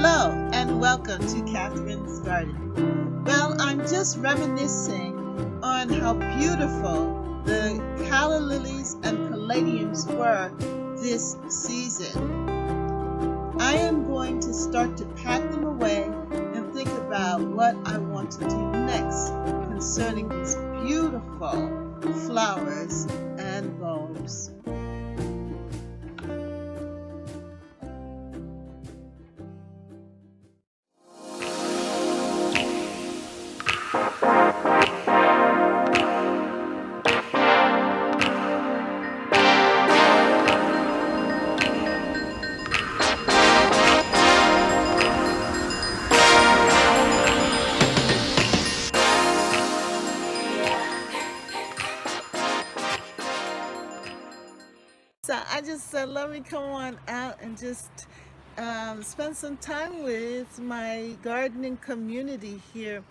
Hello and welcome to Catherine's Garden. Well, I'm just reminiscing on how beautiful the Calla Lilies and Caladiums were this season. I am going to start to pack them away and think about what I want to do next concerning these beautiful flowers and bulbs. So I just said, let me come on out and just spend some time with my gardening community here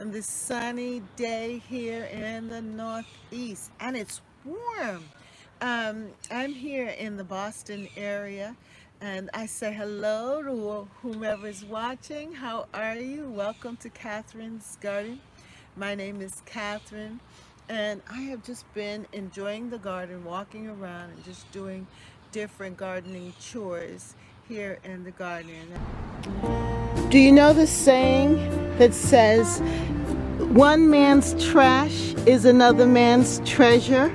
on this sunny day here in the Northeast. And it's warm. I'm here in the Boston area, and I say hello to whomever is watching. How are you? Welcome to Catherine's Garden. My name is Catherine. And I have just been enjoying the garden, walking around and just doing different gardening chores here in the garden. Do you know the saying that says, one man's trash is another man's treasure?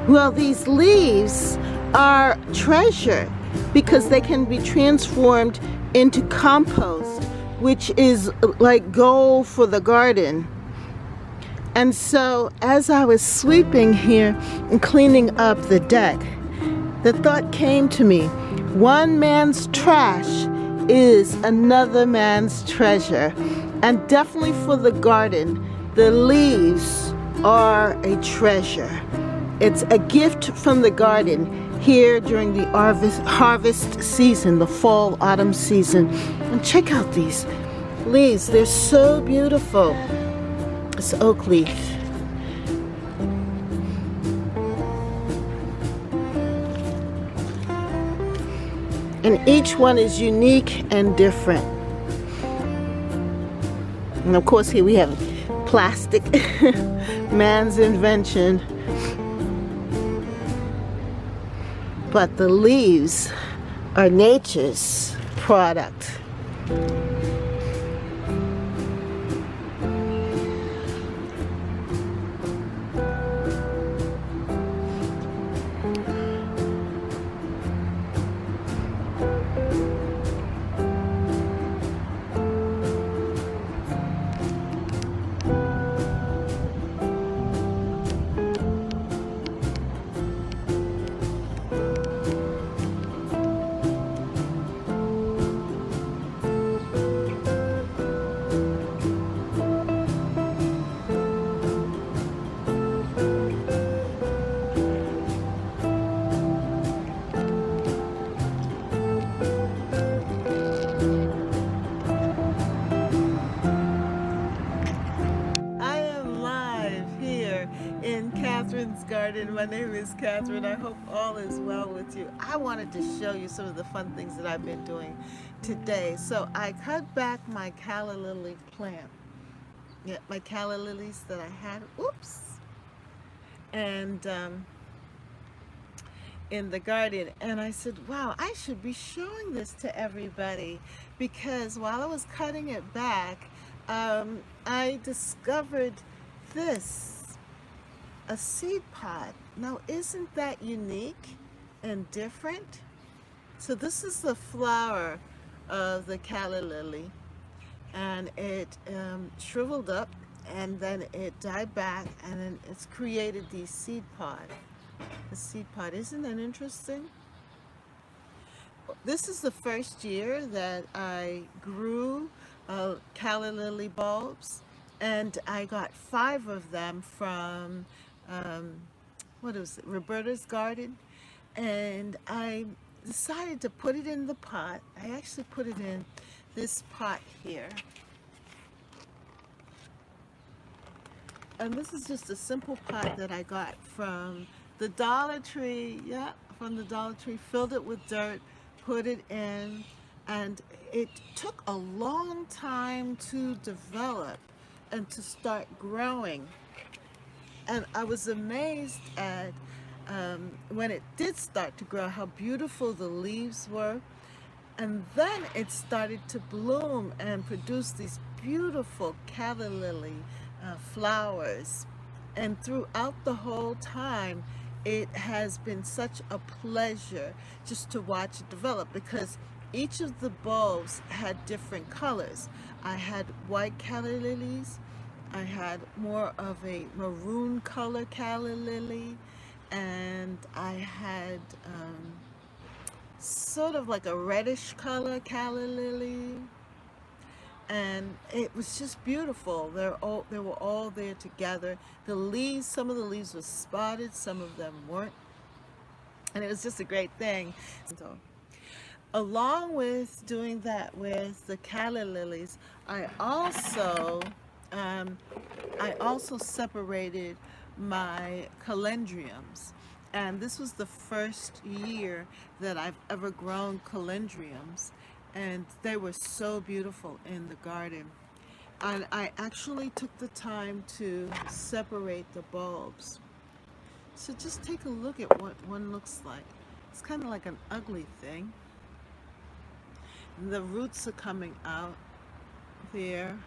Well, these leaves are treasure because they can be transformed into compost, which is like gold for the garden. And so as I was sweeping here and cleaning up the deck, the thought came to me, one man's trash is another man's treasure. And definitely for the garden, the leaves are a treasure. It's a gift from the garden here during the harvest season, the fall, autumn season. And check out these leaves, they're so beautiful. It's oak leaf. And each one is unique and different. And of course here we have plastic, man's invention. But the leaves are nature's product. In Catherine's Garden. My name is Catherine. I hope all is well with you. I wanted to show you some of the fun things that I've been doing today. So I cut back my calla lily plant. Yeah, my calla lilies that I had. Oops. And in the garden, and I said, wow, I should be showing this to everybody, because while I was cutting it back, I discovered this. A seed pod. Now, isn't that unique and different? So this is the flower of the calla lily, and it shriveled up, and then it died back, and then it's created these seed pod. The seed pod, isn't that interesting? This is the first year that I grew calla lily bulbs, and I got 5 of them from what was it, Roberta's garden, and I decided to put it in the pot. I actually put it in this pot here, and this is just a simple pot that I got from the Dollar Tree. Yeah, from the Dollar Tree. Filled it with dirt, put it in And it took a long time to develop and to start growing. And I was amazed at when it did start to grow, how beautiful the leaves were. And then it started to bloom and produce these beautiful calla lily flowers. And throughout the whole time, it has been such a pleasure just to watch it develop, because each of the bulbs had different colors. I had white calla lilies, I had more of a maroon color calla lily, and I had sort of like a reddish color calla lily, and it was just beautiful. They were all there together. The leaves, some of the leaves were spotted, some of them weren't, and it was just a great thing. So, along with doing that with the calla lilies, I also separated my calendriums. And this was the first year that I've ever grown calendriums, and they were so beautiful in the garden. And I actually took the time to separate the bulbs. So just take a look at what one looks like. It's kind of like an ugly thing. The roots are coming out there.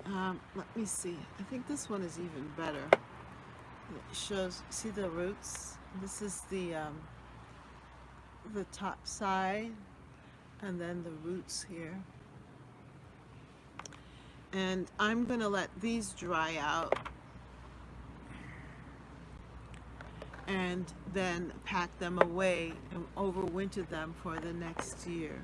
Let me see. I think this one is even better. It shows, see the roots? This is the top side, and then the roots here. And I'm gonna let these dry out and then pack them away and overwinter them for the next year.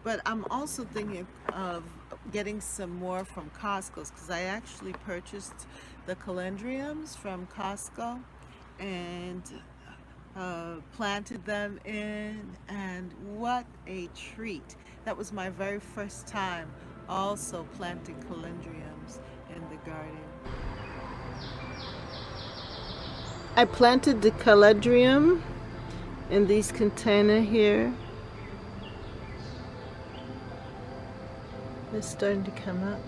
But I'm also thinking of getting some more from Costco's, because I actually purchased the calendriums from Costco and planted them in, and what a treat. That was my very first time also planting calendriums in the garden. I planted the calendrium in these containers here. They're starting to come up.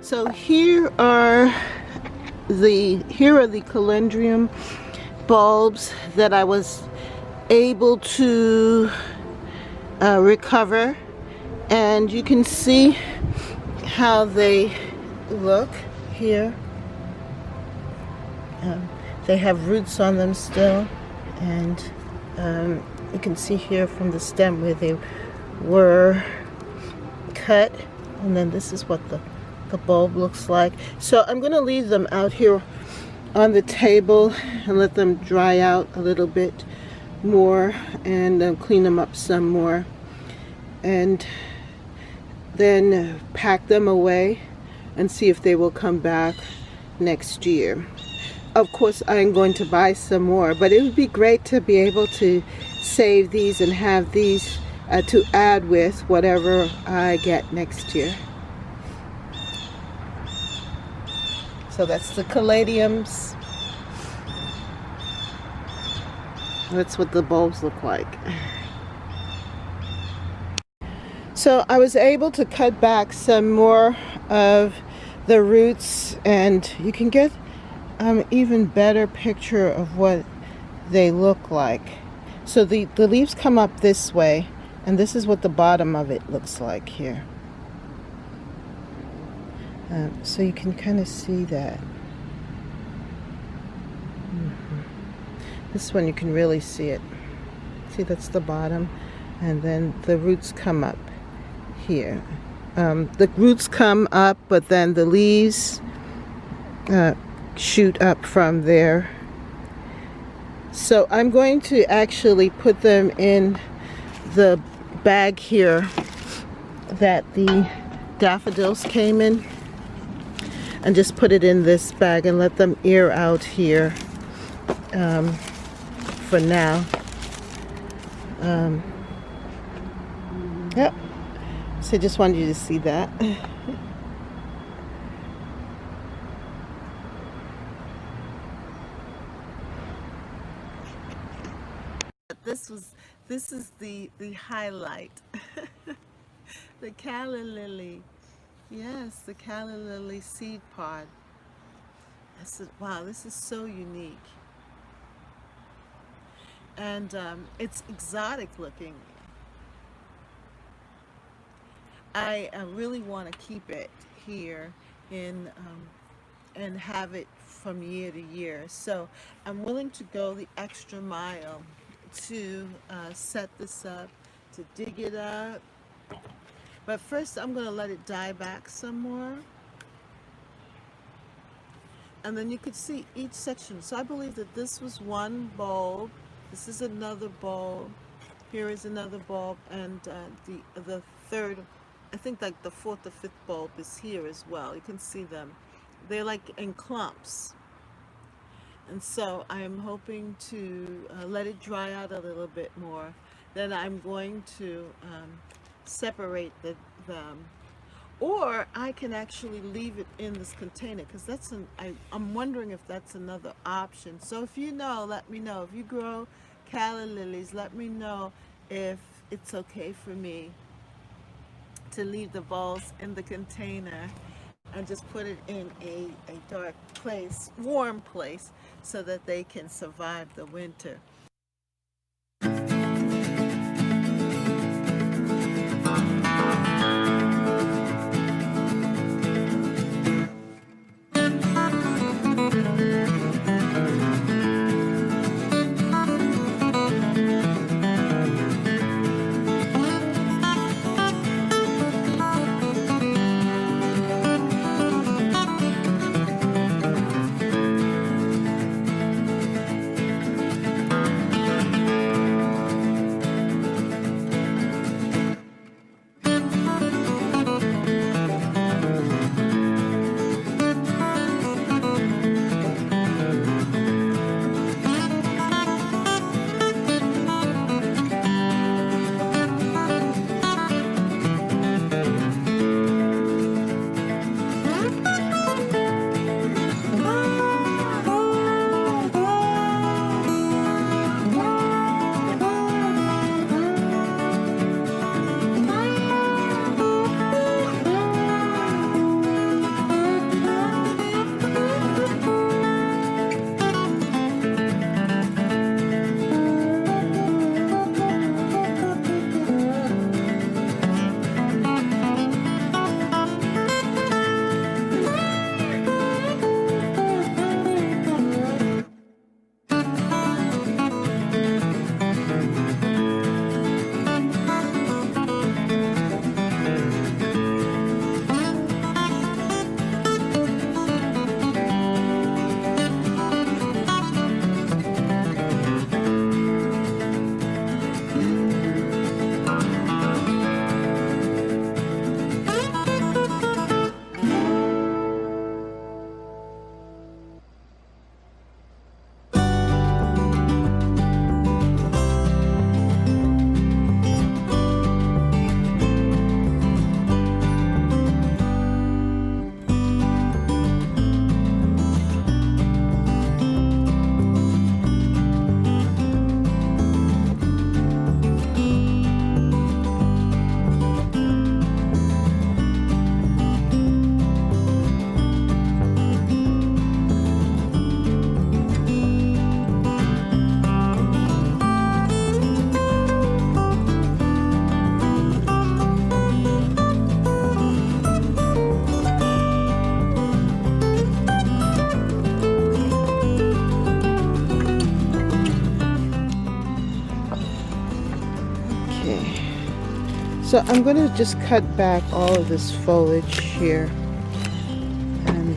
So here are the calendrium bulbs that I was able to recover, and you can see how they look here. They have roots on them still, and you can see here from the stem where they were cut, and then this is what the bulb looks like. So I'm going to leave them out here on the table and let them dry out a little bit more, and clean them up some more, and then pack them away and see if they will come back next year. of course I'm going to buy some more, but it would be great to be able to save these and have these to add with whatever I get next year. So that's the caladiums. That's what the bulbs look like. So I was able to cut back some more of the roots, and you can get even better picture of what they look like. So the leaves come up this way, and this is what the bottom of it looks like here. So you can kind of see that. This one you can really see it. See, that's the bottom, and then the roots come up here. The roots come up, but then the leaves shoot up from there. So I'm going to actually put them in the bag here that the daffodils came in, and just put it in this bag and let them air out here for now. Yep. So I just wanted you to see that. This is the highlight. The calla lily. Yes, the calla lily seed pod. I said, wow, this is so unique. And it's exotic looking. I really want to keep it here in and have it from year to year. So I'm willing to go the extra mile to set this up, to dig it up. But first I'm going to let it die back some more. And then you could see each section. So I believe that this was one bulb. This is another bulb. Here is another bulb. And the third, I think like the fourth or fifth bulb is here as well. You can see them. They're like in clumps. And so I'm hoping to let it dry out a little bit more. Then I'm going to separate them. Or I can actually leave it in this container, because that's I'm wondering if that's another option. So if you know, let me know. If you grow calla lilies, let me know if it's okay for me to leave the bulbs in the container and just put it in a dark place, warm place, so that they can survive the winter. Okay. So I'm going to just cut back all of this foliage here. And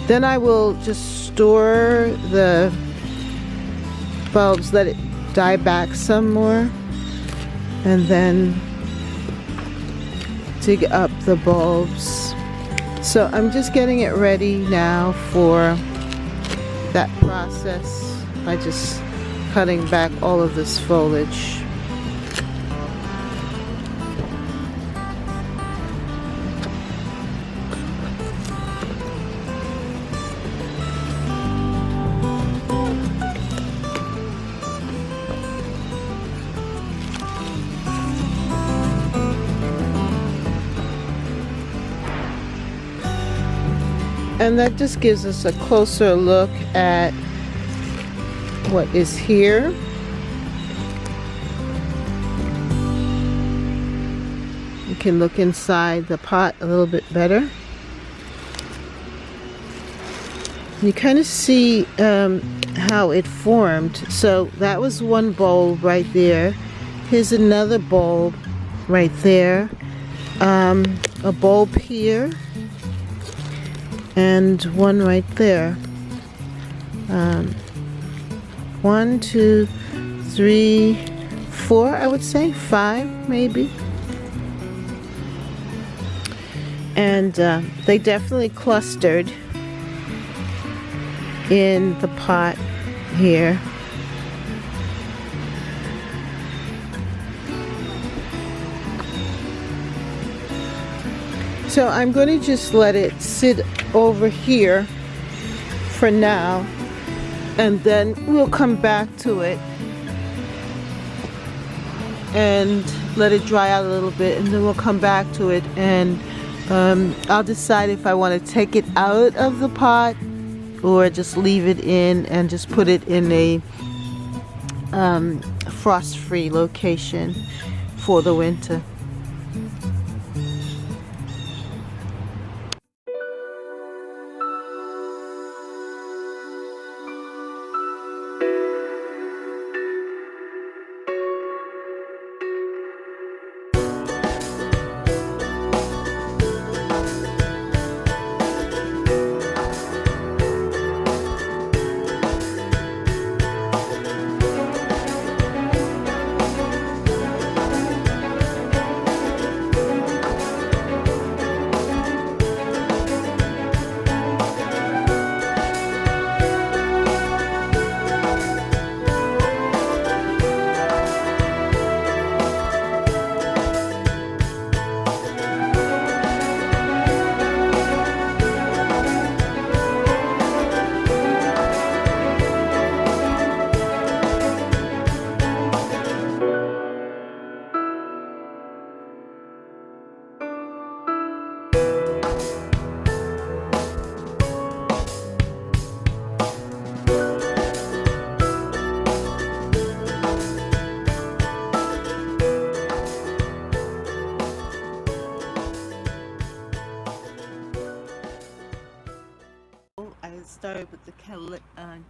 then I will just store the bulbs, let it die back some more, and then dig up the bulbs. So I'm just getting it ready now for that process by just cutting back all of this foliage. And that just gives us a closer look at what is here. You can look inside the pot a little bit better. You kind of see how it formed. So that was one bulb right there. Here's another bulb right there. A bulb here. And one right there. 1, 2, 3, 4, I would say 5 maybe. And they definitely clustered in the pot here. So I'm going to just let it sit over here for now, and then we'll come back to it and let it dry out a little bit, and then we'll come back to it, and I'll decide if I want to take it out of the pot or just leave it in and just put it in a frost-free location for the winter. I started with the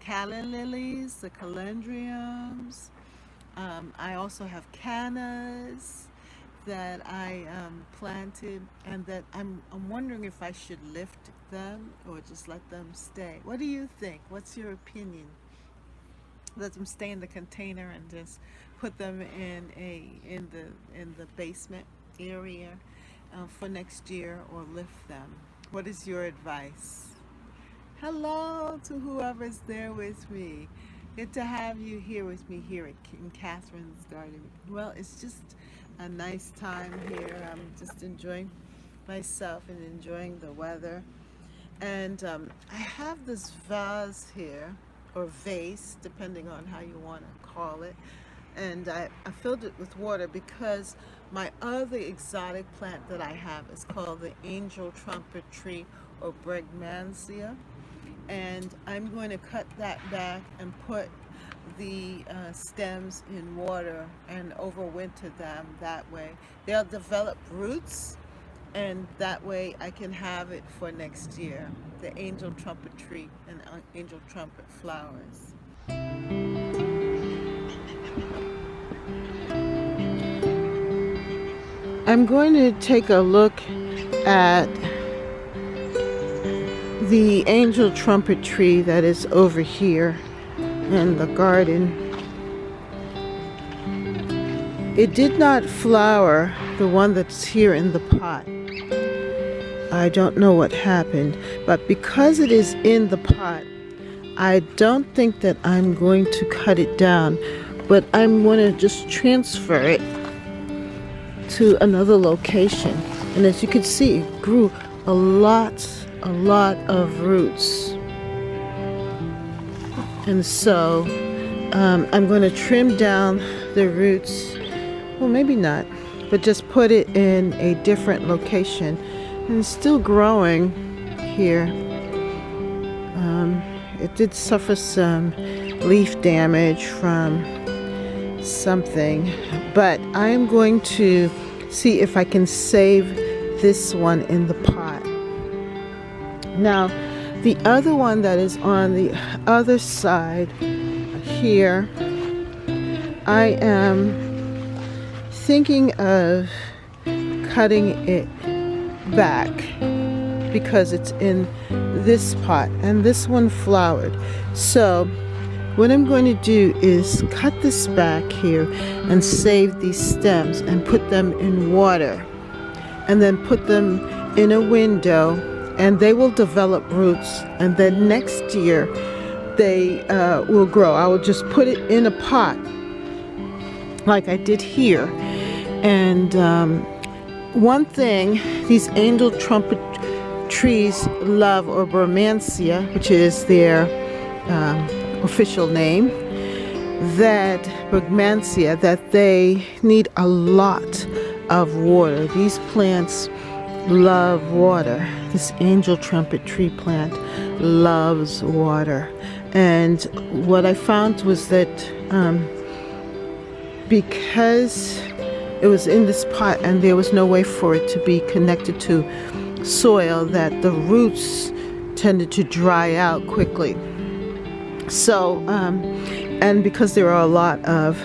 Calla Lilies, the Calendriums. I also have cannas that I planted, and that I'm wondering if I should lift them or just let them stay. What do you think? What's your opinion? Let them stay in the container and just put them in the basement area for next year, or lift them? What is your advice? Hello to whoever's there with me. Good to have you here with me here in Catherine's garden. Well, it's just a nice time here. I'm just enjoying myself and enjoying the weather. And I have this vase here, or vase, depending on how you want to call it. And I filled it with water because my other exotic plant that I have is called the angel trumpet tree, or Bregmansia. And I'm going to cut that back and put the stems in water and overwinter them. That way they'll develop roots, and that way I can have it for next year, the angel trumpet tree and angel trumpet flowers. I'm going to take a look at the angel trumpet tree that is over here in the garden. It did not flower, the one that's here in the pot. I don't know what happened, but because it is in the pot, I don't think that I'm going to cut it down, but I'm going to just transfer it to another location. And as you can see, it grew a lot of roots. And so I'm going to trim down the roots. Well, maybe not, but just put it in a different location. And it's still growing here. It did suffer some leaf damage from something, but I am going to see if I can save this one in the pot. Now, the other one that is on the other side here, I am thinking of cutting it back because it's in this pot and this one flowered. So what I'm going to do is cut this back here and save these stems and put them in water and then put them in a window, and they will develop roots, and then next year they will grow. I will just put it in a pot like I did here. And one thing these angel trumpet trees love, or Bromansia, which is their official name, that Bromansia, that they need a lot of water. These plants love water. This angel trumpet tree plant loves water. And what I found was that because it was in this pot and there was no way for it to be connected to soil, that the roots tended to dry out quickly. So, and because there are a lot of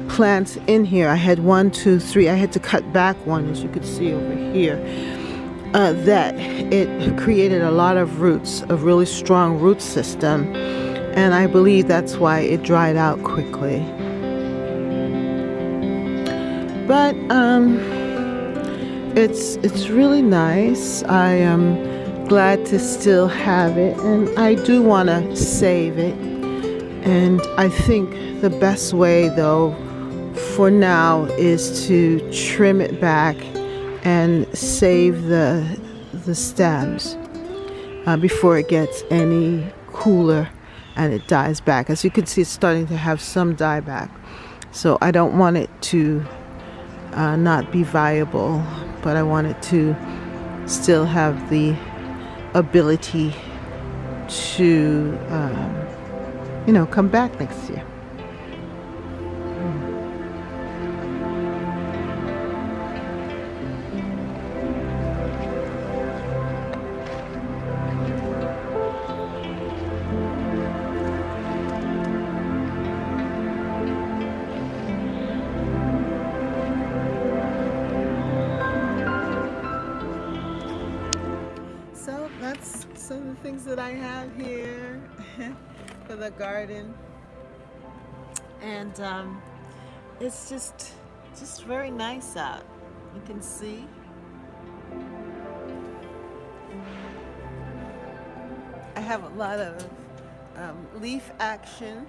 plants in here, I had 1, 2, 3. I had to cut back one, as you could see over here. That it created a lot of roots, a really strong root system, and I believe that's why it dried out quickly. But it's really nice. I am glad to still have it, and I do want to save it. And I think the best way, though, for now is to trim it back and save the stems before it gets any cooler and it dies back. As you can see, it's starting to have some dieback. So I don't want it to not be viable, but I want it to still have the ability to come back next year. So that's some of the things that I have here for the garden, and it's just very nice out. You can see. I have a lot of leaf action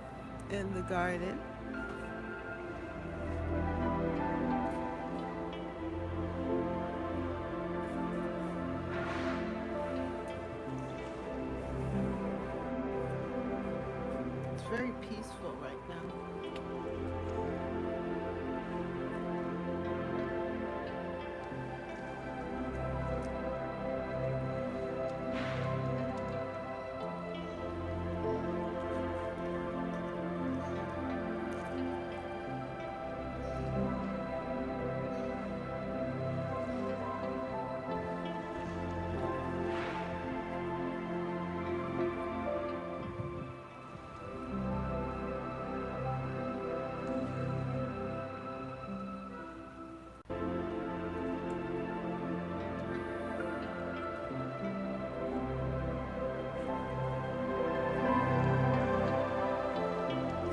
in the garden. It's very peaceful right now.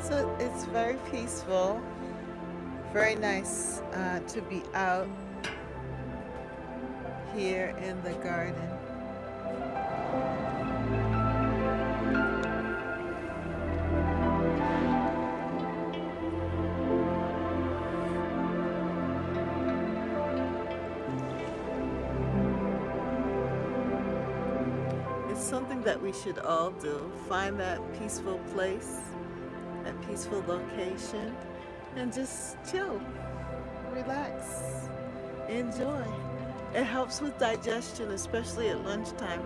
So it's very peaceful, very nice to be out here in the garden. It's something that we should all do. Find that peaceful place, that peaceful location, and just chill, relax, enjoy. It helps with digestion, especially at lunchtime.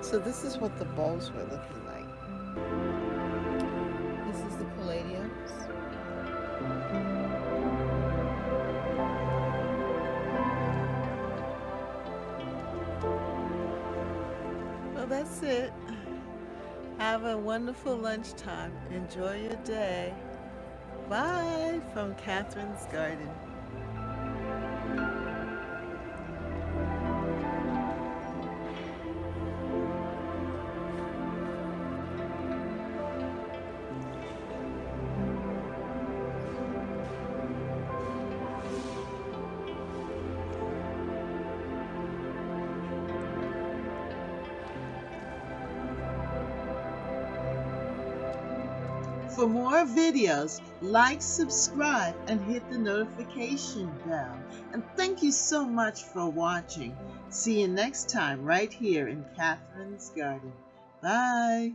So this is what the bulbs were looking like. This is the caladiums. Well, that's it. Have a wonderful lunchtime. Enjoy your day. Bye from Catherine's Garden. For more videos, like, subscribe, and hit the notification bell. And thank you so much for watching. See you next time right here in Catherine's Garden. Bye.